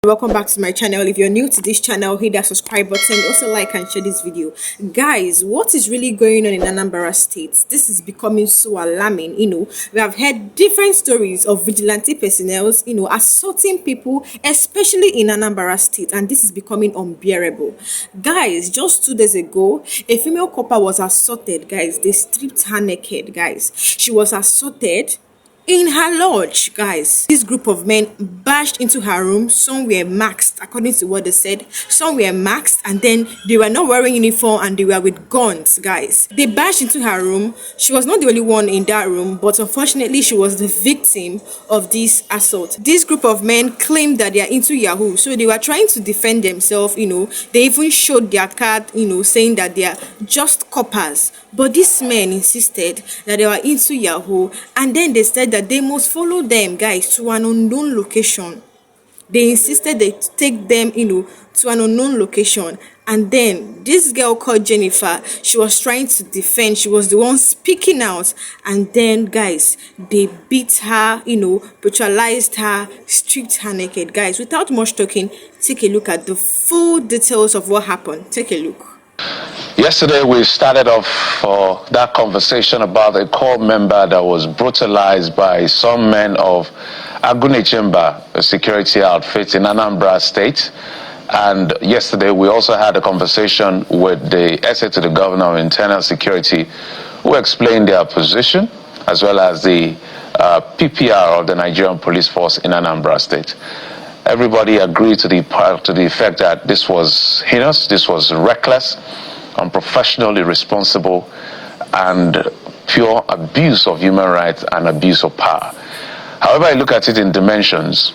Welcome back to my channel. If you're new to this channel, hit that subscribe button, also like and share this video. Guys, what is really going on in Anambra State? This is becoming so alarming. We have heard different stories of vigilante personnel assaulting people, especially in Anambra State, and this is becoming unbearable. Guys, just 2 days ago, a female corper was assaulted. Guys, they stripped her naked. Guys, she was assaulted in her lodge. Guys, this group of men bashed into her room. Some were maxed, according to what they said. Some were maxed, and then they were not wearing uniform and they were with guns. Guys, they bashed into her room. She was not the only one in that room, but unfortunately she was the victim of this assault. This group of men claimed that they are into Yahoo, so they were trying to defend themselves. They even showed their card, saying that they are just coppers. But these men insisted that they were into Yahoo, and then they said that they must follow them, guys, to an unknown location. They insisted they take them, to an unknown location. And then this girl called Jennifer, she was trying to defend. She was the one speaking out. And then, guys, they beat her, brutalized her, stripped her naked. Guys, without much talking, take a look at the full details of what happened. Take a look. Yesterday, we started off for that conversation about a core member that was brutalized by some men of Chamber, a security outfit in Anambra State. And yesterday, we also had a conversation with the SA to the Governor of Internal Security, who explained their position, as well as the PPR of the Nigerian police force in Anambra State. Everybody agreed to the effect that this was heinous, this was reckless, unprofessional, irresponsible, and pure abuse of human rights and abuse of power. However, I look at it in dimensions.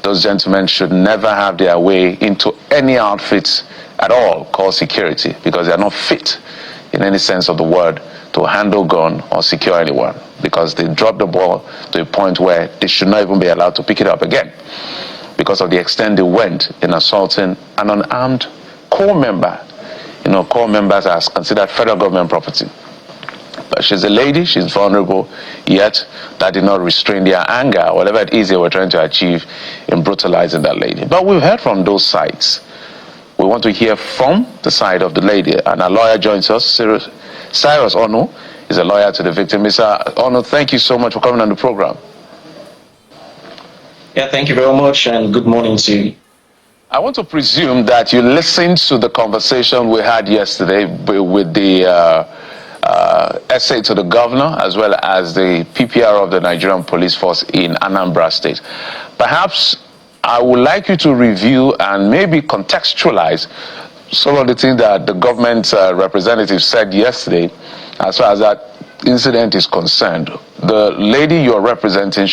Those gentlemen should never have their way into any outfits at all called security, because they are not fit in any sense of the word to handle gun or secure anyone, because they dropped the ball to a point where they should not even be allowed to pick it up again, because of the extent they went in assaulting an unarmed core member. Core members are considered federal government property. But she's a lady, she's vulnerable, yet that did not restrain their anger, whatever it is they were trying to achieve in brutalizing that lady. But we've heard from those sides. We want to hear from the side of the lady, and our lawyer joins us. Cyrus Ono is a lawyer to the victim. Mr. Ono, thank you so much for coming on the program. Yeah, thank you very much, and good morning to you. I want to presume that you listened to the conversation we had yesterday with the SA to the Governor, as well as the PPR of the Nigerian police force in Anambra State. Perhaps I would like you to review and maybe contextualize some of the things that the government representative said yesterday as far as that incident is concerned. The lady you're representing,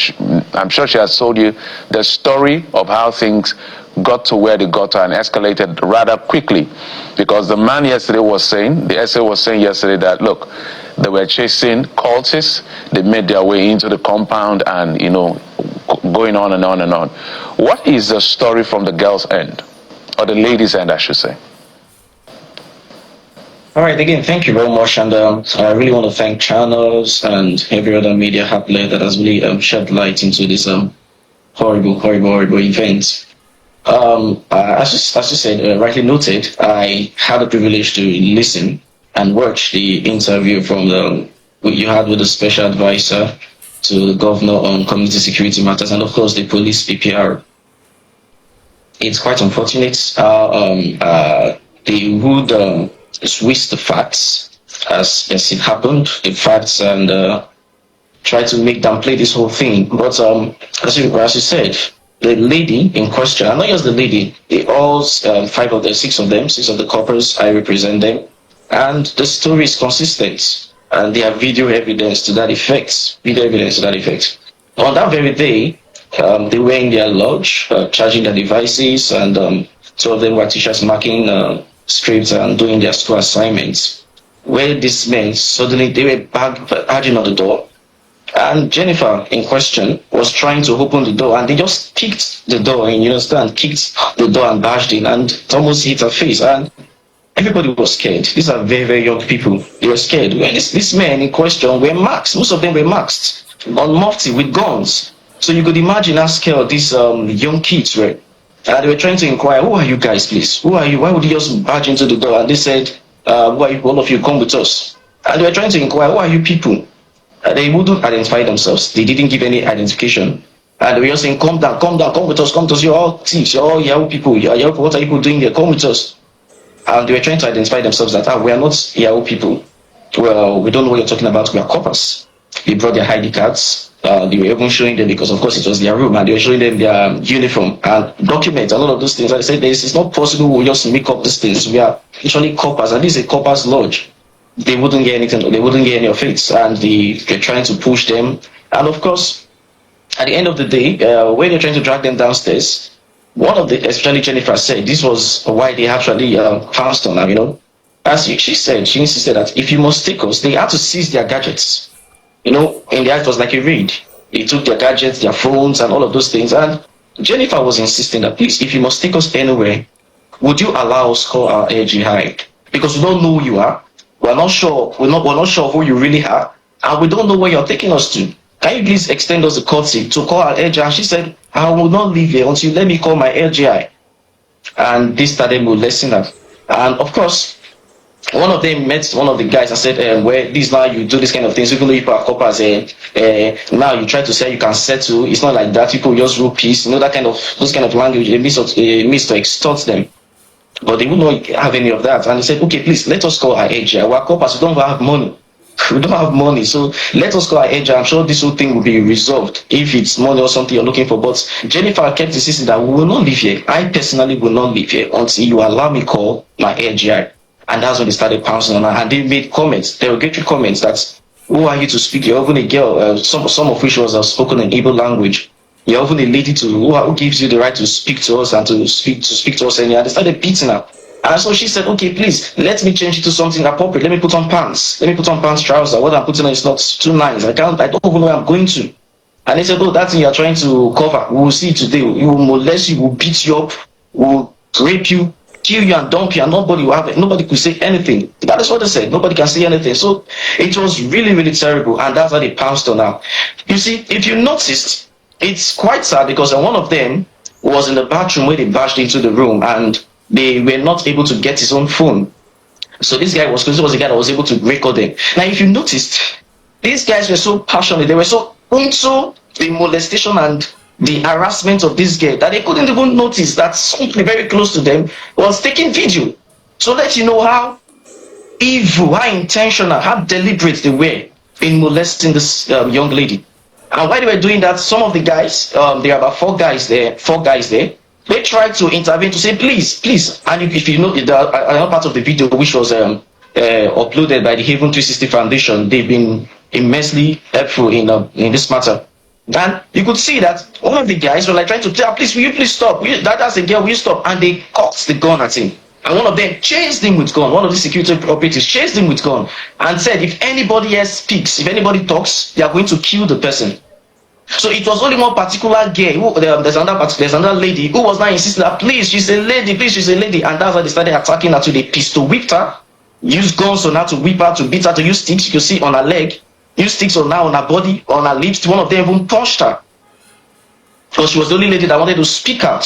I'm sure she has told you the story of how things got to where they got to and escalated rather quickly, because the man yesterday was saying, the SA was saying yesterday that, look, they were chasing cultists, they made their way into the compound and, going on and on and on. What is the story from the girl's end, or the lady's end, I should say? All right, again, thank you very much, and I really want to thank channels and every other media outlet that has really shed light into this horrible event. As you said, rightly noted, I had the privilege to listen and watch the interview you had with the special advisor to the governor on community security matters, and of course the police PPR. It's quite unfortunate they would twist the facts as it happened, the facts, and try to make them play this whole thing. But as you said, the lady in question, and not just the lady, they all six of the corpers, I represent them, and the story is consistent, and they have video evidence to that effect. On that very day, they were in their lodge, charging their devices, and two of them were teachers marking scripts and doing their school assignments, where these men suddenly they were barging on the door. And Jennifer in question was trying to open the door, and they just kicked the door in, kicked the door and bashed in, and it almost hit her face. And everybody was scared. These are very, very young people. They were scared. And these men in question were maxed. Most of them were maxed on mufti with guns. So you could imagine how scared these young kids were. And they were trying to inquire, who are you guys, please? Who are you? Why would you just barge into the door? And they said, who are you? All of you, come with us. And they were trying to inquire, who are you people? They wouldn't identify themselves. They didn't give any identification. And they were just saying, come down, come with us, come to us. You're all thieves, you're all Yahoo people. What are you people doing here? Come with us. And they were trying to identify themselves that, we are not Yahoo people. Well, we don't know what you're talking about. We are coppers. They brought their ID cards. They were even showing them, because of course it was their room, and they were showing them their uniform and documents and all of those things. I said, it's not possible we just make up these things. We are actually coppers, and this is a coppers lodge. They wouldn't get anything, they wouldn't get any of it, and they're trying to push them. And of course, at the end of the day, when they're trying to drag them downstairs, one of the, especially Jennifer, said this was why they actually pounced on her, As she said, she insisted that if you must take us, they had to seize their gadgets. In the act, it was like a raid. They took their gadgets, their phones, and all of those things. And Jennifer was insisting that, please, if you must take us anywhere, would you allow us call our air jihad? Because we don't know who you are. We're not sure. We're not sure who you really are, and we don't know where you're taking us to. Can you please extend us the courtesy to call our air jihad? She said, I will not leave here until you let me call my air jihad. And this started molesting her. And of course, one of them met one of the guys and said, well, this now you do this kind of things, even though you are coppers, now you try to say you can settle. It's not like that. People just rule peace, those kind of language, they miss to extort them. But they would not have any of that. And he said, okay, please let us call our agent. We're coppers, we don't have money. We don't have money, so let us call our agent. I'm sure this whole thing will be resolved if it's money or something you're looking for. But Jennifer kept insisting that we will not leave here. I personally will not leave here until you allow me call my agent. And that's when they started pouncing on her, and they made comments, derogatory comments, that, who are you to speak? You're even a girl, some of which was spoken in Igbo language. You're even a lady who gives you the right to speak to us and to speak to us, and they started beating her. And so she said, okay, please, let me change it to something appropriate. Let me put on pants. Let me put on pants, trousers. What I'm putting on is not too nice. I don't even know where I'm going to. And they said, oh, that thing you're trying to cover, we will see today. We will molest you, we will beat you up, we will rape you, kill you and dump you, and nobody could say anything. That is what they said. Nobody can say anything. So it was really, really terrible, and that's how they pounced on her. You see, if you noticed, it's quite sad, because one of them was in the bathroom where they barged into the room, and they were not able to get his own phone. So this was the guy that was able to record them. Now, if you noticed, these guys were so passionate, they were so into the molestation and the harassment of this girl that they couldn't even notice that somebody very close to them was taking video. So let you know how evil, how intentional, how deliberate they were in molesting this young lady. And while they were doing that, some of the guys, there are about four guys there, they tried to intervene to say, please. And if you know, another part of the video which was uploaded by the Haven 360 Foundation, they've been immensely helpful in this matter. And you could see that one of the guys were like trying to tell, please, will you please stop? That's a girl, will you stop? And they cocked the gun at him. And one of them chased him with gun. One of the security operatives chased him with gun and said, if anybody else speaks, if anybody talks, they are going to kill the person. So it was only one particular girl. There's another lady who was now insisting that, please, she's a lady, and that's why they started attacking her. To the pistol whipped her, used guns on her to whip her, to beat her, to use sticks. You can see on her leg, use sticks on her body, on her lips. One of them even punched her, because she was the only lady that wanted to speak out.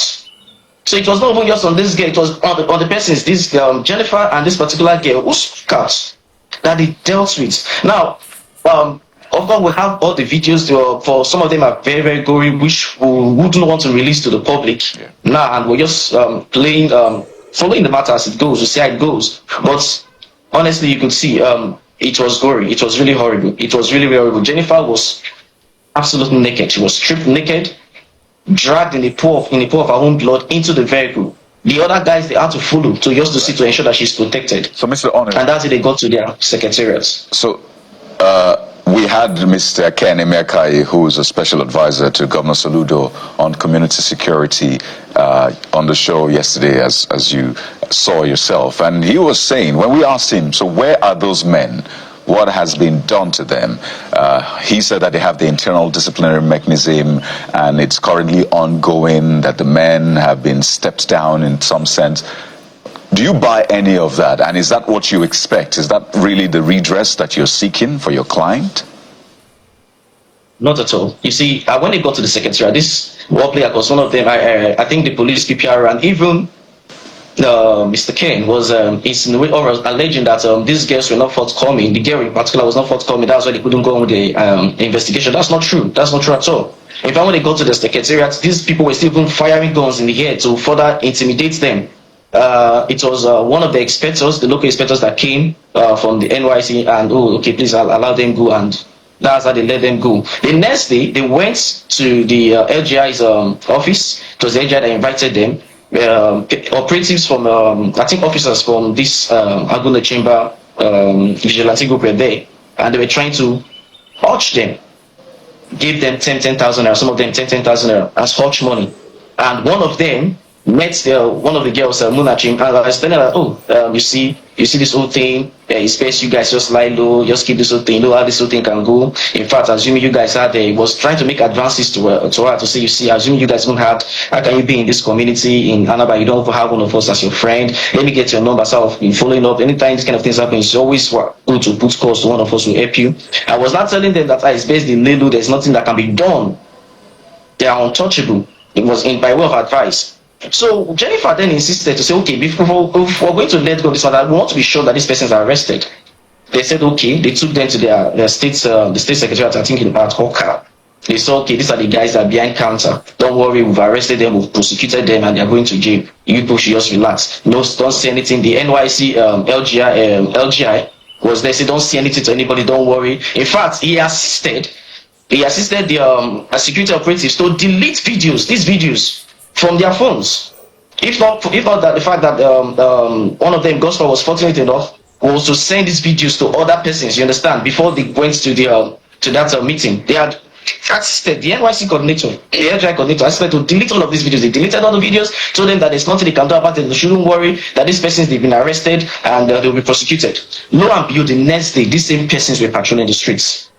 So it was not even just on this girl, it was on the persons, this Jennifer and this particular girl who spoke out, that they dealt with. Now, of course, we have all the videos. For some of them are very, very gory, which we wouldn't want to release to the public. Yeah. Now, and we're just following the matter as it goes. We see how it goes. But honestly, you could see it was gory. It was really horrible. It was really, really horrible. Jennifer was absolutely naked. She was stripped naked, dragged in a pool of her own blood into the vehicle. The other guys, they had to follow to ensure that she's protected. So, Mr. Honor, and that's how they got to their secretariats. So, we had Mr. Ken Emekai, who is a special advisor to Governor Soludo on community security, on the show yesterday, as you saw yourself. And he was saying, when we asked him, so where are those men? What has been done to them? He said that they have the internal disciplinary mechanism, and it's currently ongoing, that the men have been stepped down in some sense. Do you buy any of that? And is that what you expect? Is that really the redress that you're seeking for your client? not at all. You see, when they got to the secretariat, this war player was one of them. I think the police PPR and even Mr. Ken was insinuating or alleging that these girls were not forthcoming. The girl in particular was not forthcoming. That's why they couldn't go on with the investigation. That's not true. That's not true at all. In fact, when they go to the secretariat, these people were still even firing guns in the air to further intimidate them. It was one of the inspectors, the local inspectors that came from the NYC, and okay, please allow them go, and that's how they let them go. The next day, they went to the LGI's office. It was the LGI that invited them. Operatives from, I think officers from this Aguna Chamber vigilante group were there, and they were trying to urge them, give them 10,000 naira, some of them 10,000 naira as hush money. And one of them met one of the girls, Munachim, and I was telling her, you see this whole thing, it's best you guys just lie low, just keep this whole thing, you know how this whole thing can go. In fact, assuming you guys had was trying to make advances to her to say, you see, assuming you guys don't have, how can you be in this community in Anaba, you don't have one of us as your friend, let me get your number, so I'll be following up. Anytime this kind of things happen, it's always good to put calls to one of us who help you. I was not telling them that it's based in lay low, there's nothing that can be done. They are untouchable. It was by way of advice. So Jennifer then insisted to say, okay, if we're going to let go of this one, we want to be sure that these persons are arrested. They said, okay. They took them to their state, the state secretariat, I think at Corper. They said, okay, these are the guys that are behind counter. Don't worry, we've arrested them, we've prosecuted them, and they're going to jail. You people should just relax. No, don't say anything. The NYC LGI was there. Say, don't say anything to anybody. Don't worry. In fact, he assisted the security operatives to delete videos, these videos, from their phones. If not that the fact that one of them, Gospel, was fortunate enough was to send these videos to other persons, you understand, before they went to the to that meeting. They had assisted the NYC coordinator, the LGI coordinator, assisted to delete all of these videos. They deleted all the videos, told them that there's nothing they can do about it. They shouldn't worry, that these persons, they've been arrested and they'll be prosecuted. Lo and behold, the next day, these same persons were patrolling the streets.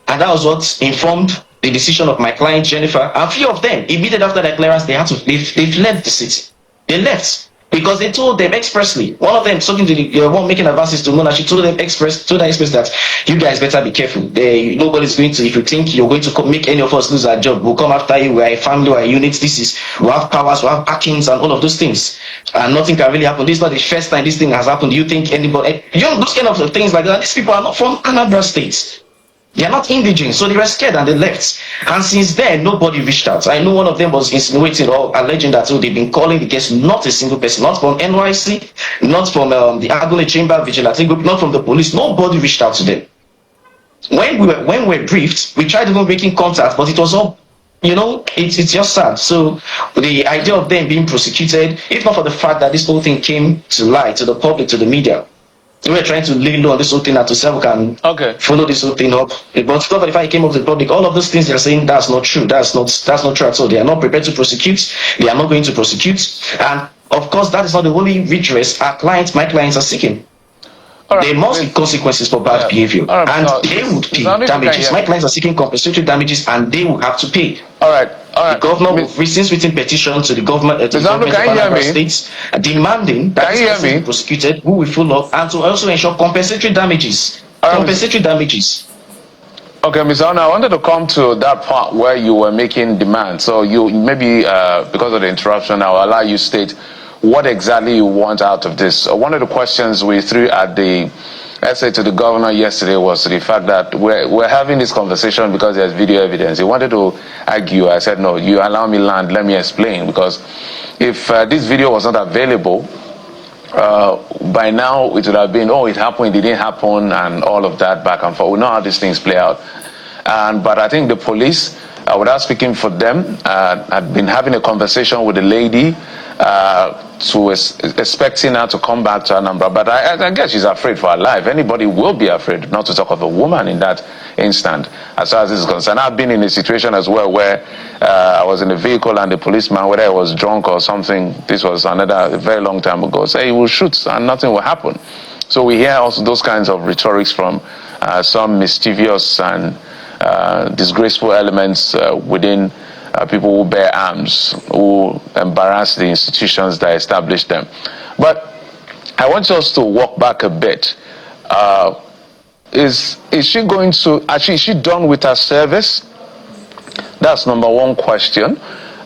And that was what informed the decision of my client Jennifer. And a few of them, immediately after their clearance, they fled the city. They left because they told them expressly. One of them, talking to the one making advances to Mona, she told them express that you guys better be careful. Nobody's going to, if you think you're going to make any of us lose our job, we'll come after you. We're a family, we're a unit. We have powers, we have backings, and all of those things. And nothing can really happen. This is not the first time this thing has happened. Do you think anybody, those kind of things like that? These people are not from Anambra State. They are not indigenous, so they were scared and they left. And since then, nobody reached out. I know one of them was insinuating or alleging that they've been calling the case, not a single person, not from NYC, not from the Agule Chamber Vigilante Group, not from the police. Nobody reached out to them. When we were briefed, we tried even making contact, but it was all, it's just sad. So the idea of them being prosecuted, if not for the fact that this whole thing came to light, to the public, to the media, we were trying to lay low on this whole thing that to say we can follow this whole thing up. But stuff if I came up to the public, all of those things they're saying, that's not true. That's not true at all. They are not prepared to prosecute. They are not going to prosecute. And of course, that is not the only redress my clients are seeking. Right. There must be consequences for bad behavior, and they would pay damages. My clients are seeking compensatory damages, and they will have to pay. All right. The governor will since written petition to the government, to the government of Anambra States, demanding that this person be prosecuted, who will follow up, and to also ensure compensatory damages. Damages. Okay, Mr. Honor, I wanted to come to that part where you were making demands. So you maybe because of the interruption, I'll allow you state what exactly you want out of this. One of the questions we threw at the essay to the governor yesterday was the fact that we're having this conversation because there's video evidence. He wanted to argue. I said, no, you allow me land, let me explain. Because if this video was not available, by now it would have been, it happened, it didn't happen, and all of that back and forth. We know how these things play out. But I think the police, without speaking for them, had been having a conversation with the lady, expecting her to come back to Anambra, but I guess she's afraid for her life. Anybody will be afraid, not to talk of a woman in that instant, as far as this is concerned. I've been in a situation as well where I was in a vehicle and the policeman, whether I was drunk or something, this was a very long time ago, say he will shoot and nothing will happen. So we hear also those kinds of rhetorics from some mischievous and disgraceful elements within people who bear arms, who embarrass the institutions that established them. But I want us to walk back a bit. Is she going to, actually, is she done with her service? That's number one question.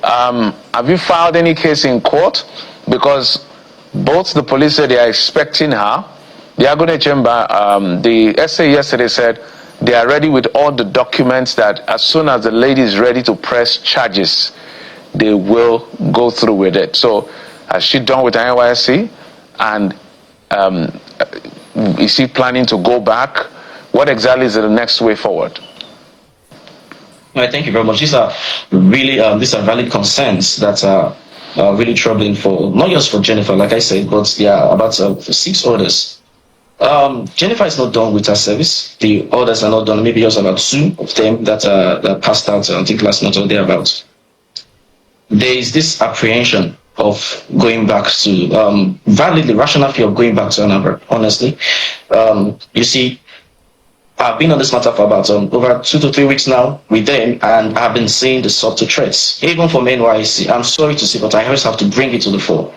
Have you filed any case in court? Because both the police said they are expecting her. The Agone Chamber, the SA yesterday said they are ready with all the documents, that as soon as the lady is ready to press charges, they will go through with it. So has she done with NYSC? And is he planning to go back? What exactly is the next way forward? All right, thank you very much. These are valid concerns that are really troubling for, not just for Jennifer, like I said, but about 6 others. Jennifer is not done with her service. The others are not done. Maybe just about 2 of them that passed out, I think last month or thereabouts. There is this apprehension of going back to, validly rational fear of going back to Anambra, honestly. You see, I've been on this matter for about over 2 to 3 weeks now with them, and I've been seeing the subtle threats, even from NYC. I'm sorry to say, but I always have to bring it to the fore.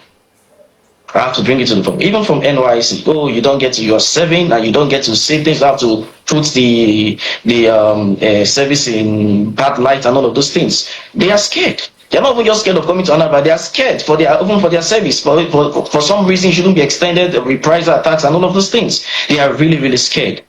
I have to bring it to the fore. Even from NYC, oh, you don't get to, you're serving and you don't get to say things. You have to put the service in bad light and all of those things. They are scared. They're not even just scared of coming to Anambra. They are scared even for their service. For some reason, it shouldn't be extended, reprisal attacks and all of those things. They are really, really scared.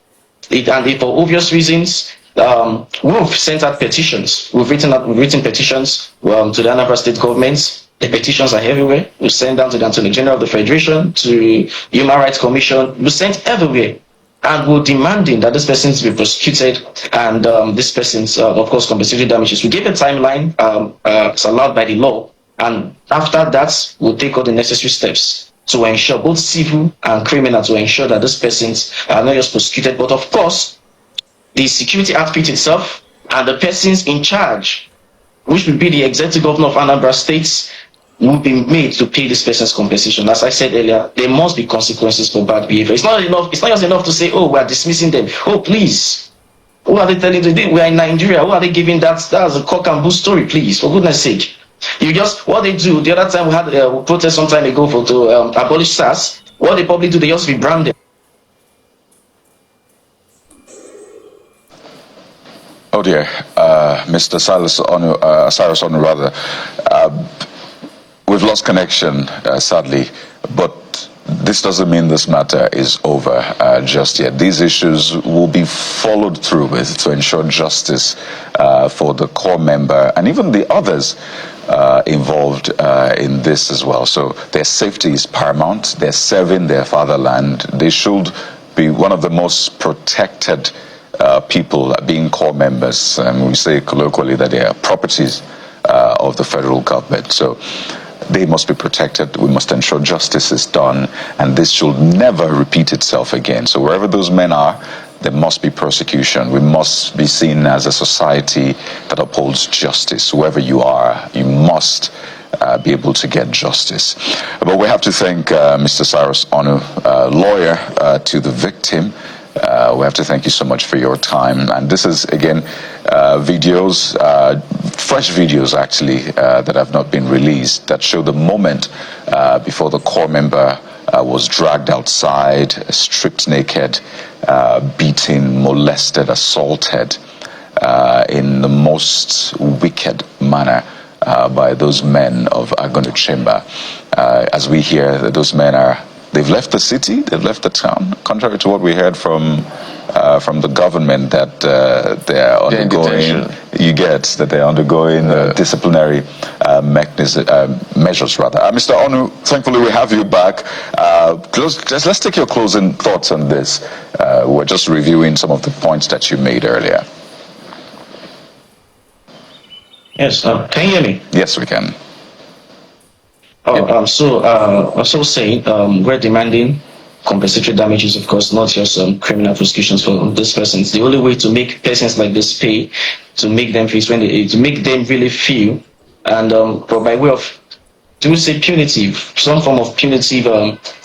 And for obvious reasons, we've sent out petitions. We've written petitions to the Anambra State government. The petitions are everywhere. We send them to the Attorney General of the Federation, to Human Rights Commission. We sent everywhere. And we're demanding that this person be prosecuted and this person's, of course, compensatory damages. We gave a timeline, it's allowed by the law. And after that, we'll take all the necessary steps to ensure, both civil and criminal, to ensure that these persons are not just prosecuted, but of course, the security outfit itself and the persons in charge, which will be the executive governor of Anambra State, will be made to pay this person's compensation. As I said earlier, there must be consequences for bad behavior. It's not just enough to say, oh, we are dismissing them. Oh, please. Who are they telling today? We are in Nigeria. Who are they giving that? That's a cock and bull story, please, for goodness sake. What they do, the other time we had a protest some time ago to abolish SARS, what they probably do, they just rebrand them. Oh dear, Mr. Cyrus Onu, rather. We've lost connection, sadly, but this doesn't mean this matter is over just yet. These issues will be followed through with to ensure justice for the core member and even the others involved in this as well. So their safety is paramount. They're serving their fatherland. They should be one of the most protected people being core members. And we say colloquially that they are properties of the federal government. So they must be protected. We must ensure justice is done, and this should never repeat itself again. So wherever those men are, there must be prosecution. We must be seen as a society that upholds justice. Whoever you are, you must be able to get justice. But we have to thank Mr. Cyrus Onu, lawyer to the victim. We have to thank you so much for your time. And this is, again, videos, fresh videos actually, that have not been released, that show the moment before the core member was dragged outside, stripped naked, beaten, molested, assaulted in the most wicked manner by those men of Agone Chamber. As we hear that those men they've left the city, they've left the town, contrary to what we heard from the government, that they're undergoing, they're undergoing disciplinary measures, rather. Mr. Onu, thankfully we have you back. Let's take your closing thoughts on this. We're just reviewing some of the points that you made earlier. Yes, can you hear me? Yes, we can. So saying, we're demanding compensatory damages, of course, not just criminal prosecutions for these persons. The only way to make persons like this pay, to make them feel, to make them really feel, and by way of, do we say punitive, some form of punitive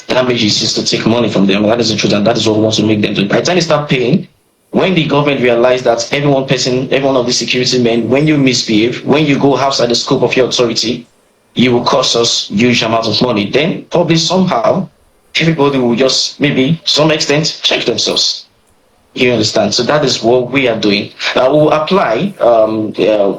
damages is to take money from them. That is the truth, and that is what we want to make them do. By the time they start paying, when the government realize that every one of the security men, when you misbehave, when you go outside the scope of your authority, you will cost us huge amounts of money. Then probably somehow everybody will just, maybe some extent, check themselves. You understand? So that is what we are doing. We'll apply.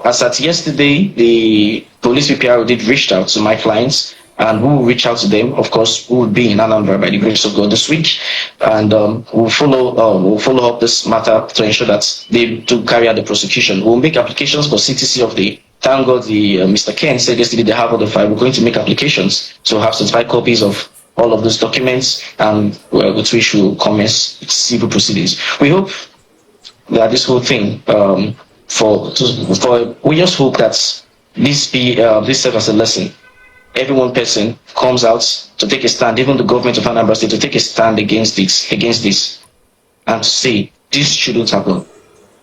As at yesterday, the police PPRO did reach out to my clients, and we will reach out to them. Of course, we will be in Anambra by the grace of God this week, and we'll follow up this matter to ensure that they do carry out the prosecution. We'll make applications for CTC of the. Thank God, Mr. Ken said yesterday they have all the file. We're going to make applications to have certified copies of all of those documents, and with which we'll commence civil proceedings. We hope that this whole thing, we just hope that this serves as a lesson. Every one person comes out to take a stand, even the government of Anambra State, to take a stand against this, and to say this shouldn't happen.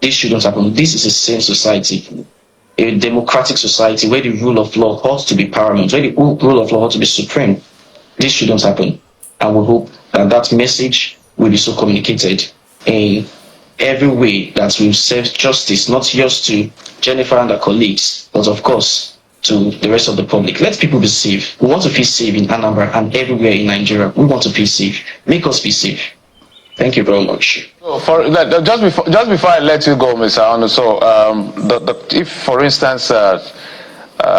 This shouldn't happen. This is a sane society, a democratic society where the rule of law ought to be paramount, where the rule of law ought to be supreme. This shouldn't happen, and we hope that that message will be so communicated in every way that will serve justice, not just to Jennifer and her colleagues, but of course to the rest of the public. Let people be safe. We want to feel safe in Anambra and everywhere in Nigeria. We want to feel safe. Make us be safe. Thank you very much. Just before I let you go, Mr. Anu, so if, for instance,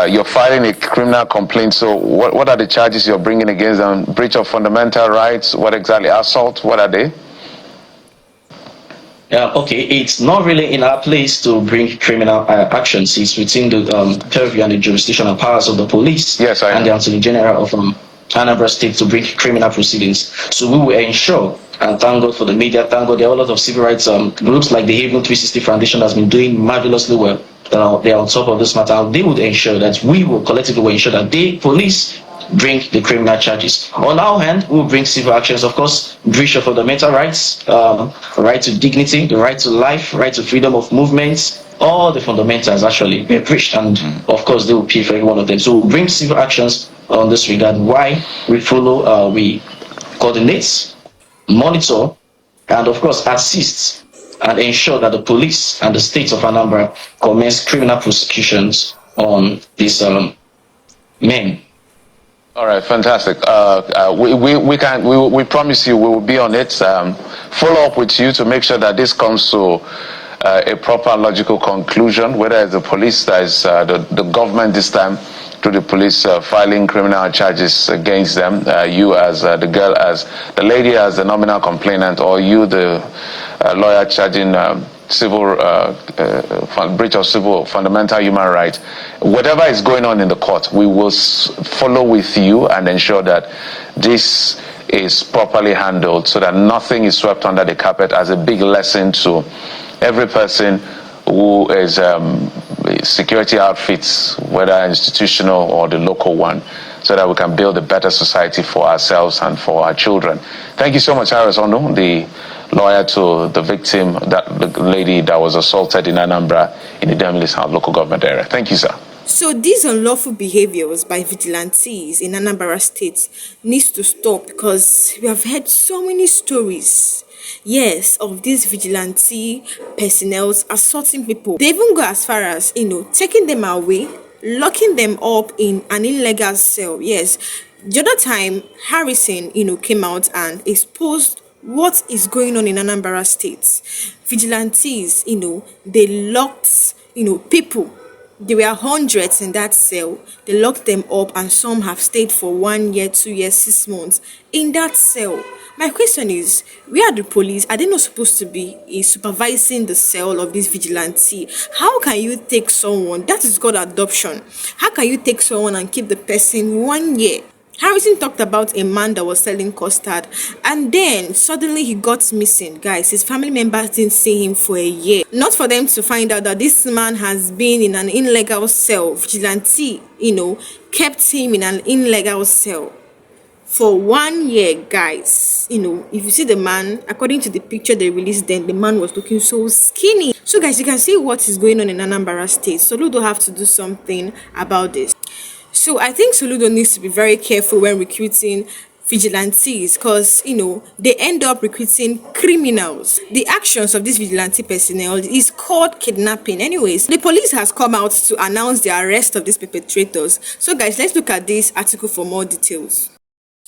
you're filing a criminal complaint, so what are the charges you're bringing against them? Breach of fundamental rights? What exactly? Assault? What are they? Okay, it's not really in our place to bring criminal actions. It's within the purview and the jurisdictional powers of the police. Yes, I know. And the Attorney General of Anambra State to bring criminal proceedings. So we will ensure, and thank God for the media, thank God there are a lot of civil rights groups like the Haven 360 Foundation has been doing marvelously well. They are on top of this matter. They would ensure that we will collectively ensure that the police bring the criminal charges. On our hand, we will bring civil actions, of course, breach of fundamental rights, right to dignity, the right to life, right to freedom of movement. All the fundamentals actually were breached, and of course they will pay for every one of them. So we'll bring civil actions on this regard. Why we follow, we coordinate, monitor, and of course assist and ensure that the police and the state of Anambra commence criminal prosecutions on these men. All right, fantastic. We promise you we will be on it. Follow up with you to make sure that this comes to a proper logical conclusion. Whether it's the police, that is the government this time, to the police filing criminal charges against them. You as the lady as the nominal complainant, or you the lawyer charging civil breach of civil fundamental human rights. Whatever is going on in the court, we will follow with you and ensure that this is properly handled, so that nothing is swept under the carpet, as a big lesson to every person who is security outfits, whether institutional or the local one, so that we can build a better society for ourselves and for our children. Thank you so much, Harris Onu, the lawyer to the victim, the lady that was assaulted in Anambra in the Demilis local government area. Thank you, sir. So these unlawful behaviors by vigilantes in Anambra State needs to stop, because we have heard so many stories, yes, of these vigilante personnel assaulting people. They even go as far as, taking them away, locking them up in an illegal cell. Yes, the other time Harrison, came out and exposed what is going on in Anambra State. Vigilantes, they locked, people. There were hundreds in that cell. They locked them up, and some have stayed for 1 year, 2 years, 6 months in that cell. My question is, where are the police? Are they not supposed to be supervising the cell of this vigilante? How can you take someone, that is called adoption, how can you take someone and keep the person 1 year? Harrison talked about a man that was selling custard, and then suddenly he got missing. Guys, his family members didn't see him for a year. Not for them to find out that this man has been in an illegal cell. Vigilante, kept him in an illegal cell for 1 year, guys. If you see the man, according to the picture they released, then the man was looking so skinny. So guys, you can see what is going on in Anambra State. Soludo have to do something about this. So I think Soludo needs to be very careful when recruiting vigilantes, because they end up recruiting criminals. The actions of this vigilante personnel is called kidnapping. Anyways, the police has come out to announce the arrest of these perpetrators. So guys, let's look at this article for more details.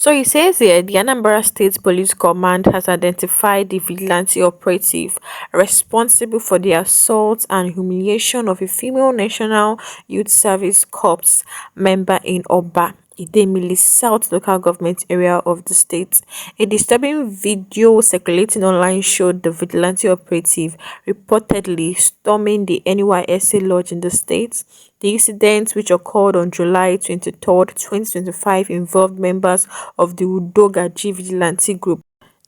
So it says here the Anambra State Police Command has identified the vigilante operative responsible for the assault and humiliation of a female National Youth Service Corps member in Oba, Idemili South local government area of the state. A disturbing video circulating online showed the vigilante operative reportedly storming the NYSC lodge in the state. The incident, which occurred on July 23rd, 2025, involved members of the Udogaji vigilante group.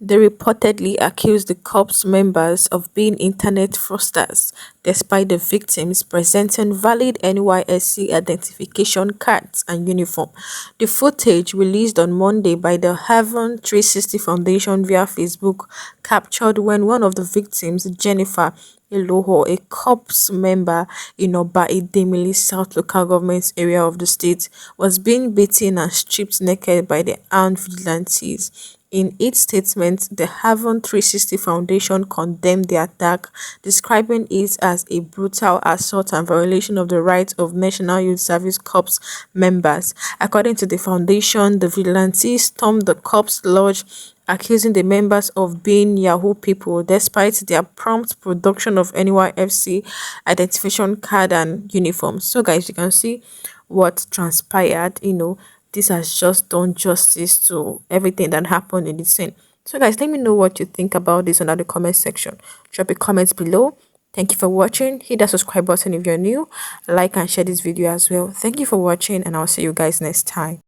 They reportedly accused the corps members of being internet fraudsters, despite the victims presenting valid NYSC identification cards and uniform. The footage, released on Monday by the Haven 360 Foundation via Facebook, captured when one of the victims, Jennifer Eloho, a corps member in Oba Idemili South local government area of the state, was being beaten and stripped naked by the armed vigilantes. In its statement, the Haven 360 Foundation condemned the attack, describing it as a brutal assault and violation of the rights of National Youth Service Corps members. According to the foundation, the vigilantes stormed the corps lodge, accusing the members of being Yahoo people despite their prompt production of NYFC identification card and uniform. So guys, you can see what transpired. This has just done justice to everything that happened in the scene. So guys, let me know what you think about this under the comment section. Drop a comment below. Thank you for watching. Hit that subscribe button if you're new. Like and share this video as well. Thank you for watching, and I'll see you guys next time.